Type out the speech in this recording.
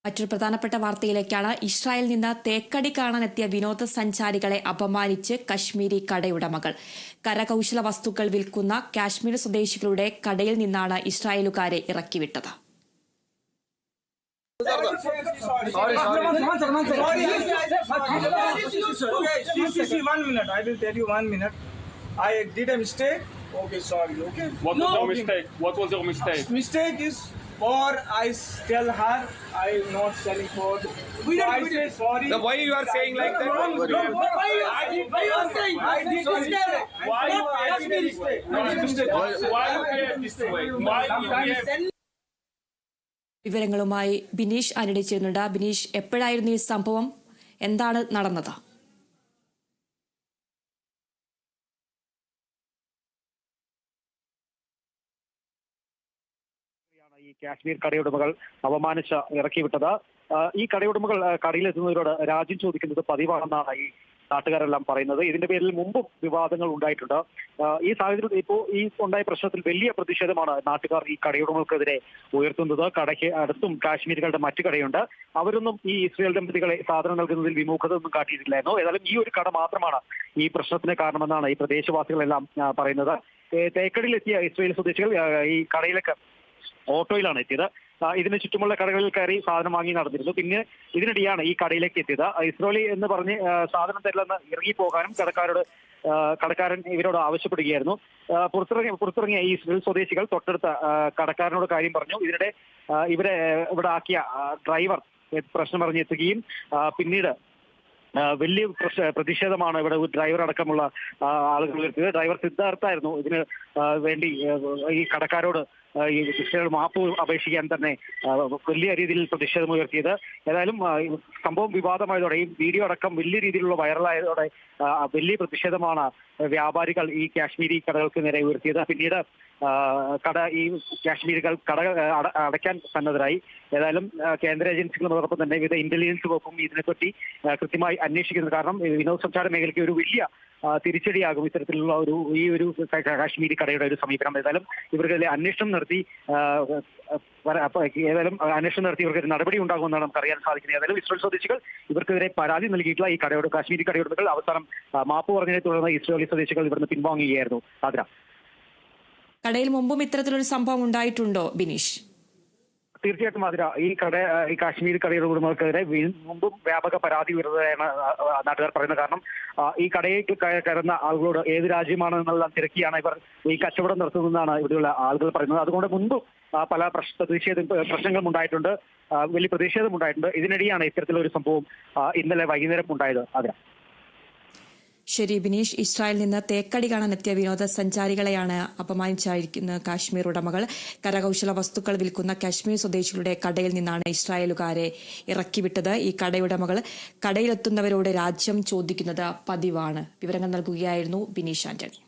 മറ്റൊരു പ്രധാനപ്പെട്ട വാർത്തയിലേക്കാണ്. ഇസ്രായേലിൽ നിന്ന് തേക്കടി കാണാനെത്തിയ വിനോദസഞ്ചാരികളെ അപമാനിച്ച് കശ്മീരി കടയുടമകൾ. കരകൌശല വസ്തുക്കൾ വിൽക്കുന്ന കാശ്മീർ സ്വദേശികളുടെ കടയിൽ നിന്നാണ് ഇസ്രായേലുകാരെ ഇറക്കിവിട്ടത്. I did a mistake. Okay, sorry. Okay. What was your mistake? What was your mistake? Mistake is for I tell her I am not selling for. I say sorry. Why you are saying like that? Why you are saying? I did a mistake. Why you did a mistake? Why you did a mistake? Why you did? വിവരങ്ങളുമായി ബിനീഷ് ആന്റണി ചേരുന്നുണ്ട്. ബിനീഷ്, എപ്പോഴായിരുന്നു ഈ സംഭവം? എന്താണ് നടന്നത്? ഈ കാശ്മീർ കടയുടമകൾ അപമാനിച്ച് ഇറക്കിവിട്ടത്. ഈ കടയുടമകൾ കടയിലെത്തുന്നവരോട് രാജ്യം ചോദിക്കുന്നത് പതിവാണെന്നാണ് ഈ നാട്ടുകാരെല്ലാം പറയുന്നത്. ഇതിന്റെ പേരിൽ മുമ്പും വിവാദങ്ങൾ ഉണ്ടായിട്ടുണ്ട്. ഈ സാഹചര്യത്തിൽ ഇപ്പോൾ ഈ ഉണ്ടായ പ്രശ്നത്തിൽ വലിയ പ്രതിഷേധമാണ് നാട്ടുകാർ ഈ കടയുടമകൾക്കെതിരെ ഉയർത്തുന്നത്. കടയ്ക്ക് അടുത്തും കാശ്മീരികളുടെ മറ്റു കടയുണ്ട്. അവരൊന്നും ഈ ഇസ്രായേൽ ദമ്പതികളെ സാധനം നൽകുന്നതിൽ വിമുഖത ഒന്നും കാട്ടിയിട്ടില്ലായിരുന്നു. ഏതായാലും ഈ ഒരു കട മാത്രമാണ് ഈ പ്രശ്നത്തിന് കാരണമെന്നാണ് ഈ പ്രദേശവാസികളെല്ലാം പറയുന്നത്. തേക്കടിയിലെത്തിയ ഇസ്രായേൽ സ്വദേശികൾ ഈ കടയിലേക്ക് ഓട്ടോയിലാണ് എത്തിയത്. ഇതിന് ചുറ്റുമുള്ള കടകളിൽ കയറി സാധനം വാങ്ങി നടന്നിരുന്നു. പിന്നെ ഇതിനിടെയാണ് ഈ കടയിലേക്ക് എത്തിയത്. ഇസ്രായേലി എന്ന് പറഞ്ഞ് സാധനം തരില്ലെന്ന് ഇറങ്ങിപ്പോകാനും കടക്കാരൻ ഇവരോട് ആവശ്യപ്പെടുകയായിരുന്നു. പുറത്തിറങ്ങിയ ഈ ഇസ്രായേൽ സ്വദേശികൾ തൊട്ടടുത്ത കടക്കാരനോട് കാര്യം പറഞ്ഞു. ഇതിനിടെ ഇവിടെ ആക്കിയ ഡ്രൈവർ പ്രശ്നം പറഞ്ഞെത്തുകയും പിന്നീട് വലിയ പ്രതിഷേധമാണ് ഇവിടെ ഡ്രൈവർ അടക്കമുള്ള ആളുകൾ ഉയർത്തിയത്. ഡ്രൈവർ സിദ്ധാർത്ഥായിരുന്നു ഇതിന് വേണ്ടി ഈ കടക്കാരോട് ഈ ഇസ്രായേൽ മാപ്പ് അപേക്ഷിക്കാൻ തന്നെ വലിയ രീതിയിൽ പ്രതിഷേധം ഉയർത്തിയത്. ഏതായാലും സംഭവം വിവാദമായതോടെ ഈ വീഡിയോ അടക്കം വലിയ രീതിയിലുള്ള വൈറലായതോടെ വലിയ പ്രതിഷേധമാണ് വ്യാപാരികൾ ഈ കാശ്മീരി കടകൾക്ക് നേരെ ഉയർത്തിയത്. പിന്നീട് ഈ കാശ്മീരികൾ കട അടയ്ക്കാൻ സന്നദ്ധരായി. ഏതായാലും കേന്ദ്ര ഏജൻസികളോടൊപ്പം തന്നെ വിവിധ ഇന്റലിജൻസ് വകുപ്പും ഇതിനെപ്പറ്റി കൃത്യമായി അന്വേഷിക്കുന്നത്. കാരണം വിനോദസഞ്ചാര മേഖലയ്ക്ക് ഒരു വലിയ തിരിച്ചടിയാകും ഇത്തരത്തിലുള്ള ഈ ഒരു കാശ്മീരി കടയുടെ ഒരു സമീപനം. ഏതായാലും ഇവർക്കെതിരെ അന്വേഷണം നടത്തി ഇവർക്ക് നടപടി ഉണ്ടാകുമെന്നാണ് നമുക്ക് അറിയാൻ സാധിക്കുന്നത്. ഏതായാലും ഇസ്രായേൽ സ്വദേശികൾ ഇവർക്കെതിരെ പരാതി നൽകിയിട്ടുള്ള ഈ കാശ്മീരി കടയുടമകൾ അവസാനം മാപ്പ് പറഞ്ഞതിനെ തുടർന്ന് ഇസ്രായേലി സ്വദേശികൾ ഇവിടുന്ന് പിൻവാങ്ങുകയായിരുന്നു. ആദ്ര, കടയിൽ മുമ്പും ഇത്തരത്തിലൊരു സംഭവം ഉണ്ടായിട്ടുണ്ടോ ബിനീഷ്? തീർച്ചയായിട്ടും ആതിര, ഈ കാശ്മീർ കടയുടെ ഉടമകൾക്കെതിരെ മുമ്പും വ്യാപക പരാതി ഉയർന്നതാണ് നാട്ടുകാർ പറയുന്നത്. കാരണം ഈ കടയിൽ കയറുന്ന ആളുകളോട് ഏത് രാജ്യമാണെന്നുള്ള തിരക്കിയാണ് ഇവർ ഈ കച്ചവടം നടത്തുന്നതെന്നാണ് ഇവിടെയുള്ള ആളുകൾ പറയുന്നത്. അതുകൊണ്ട് മുൻപും പല പ്രശ്നങ്ങളും ഉണ്ടായിട്ടുണ്ട്, വലിയ പ്രതിഷേധം ഉണ്ടായിട്ടുണ്ട്. ഇതിനിടെയാണ് ഇത്തരത്തിലൊരു സംഭവം ഇന്നലെ വൈകുന്നേരം ഉണ്ടായത്. ആതിര. ശരി ബിനീഷ്, ഇസ്രായേലിൽ നിന്ന് തേക്കടി കാണാനെത്തിയ വിനോദസഞ്ചാരികളെയാണ് അപമാനിച്ചായിരിക്കുന്ന കാശ്മീർ ഉടമകൾ. കരകൌശല വസ്തുക്കൾ വിൽക്കുന്ന കാശ്മീർ സ്വദേശികളുടെ കടയിൽ നിന്നാണ് ഇസ്രായേലുകാരെ ഇറക്കിവിട്ടത്. ഈ കടയുടമകൾ കടയിലെത്തുന്നവരോട് രാജ്യം ചോദിക്കുന്നത് പതിവാണ്. വിവരങ്ങൾ നൽകുകയായിരുന്നു ബിനീഷ് ആന്റണി.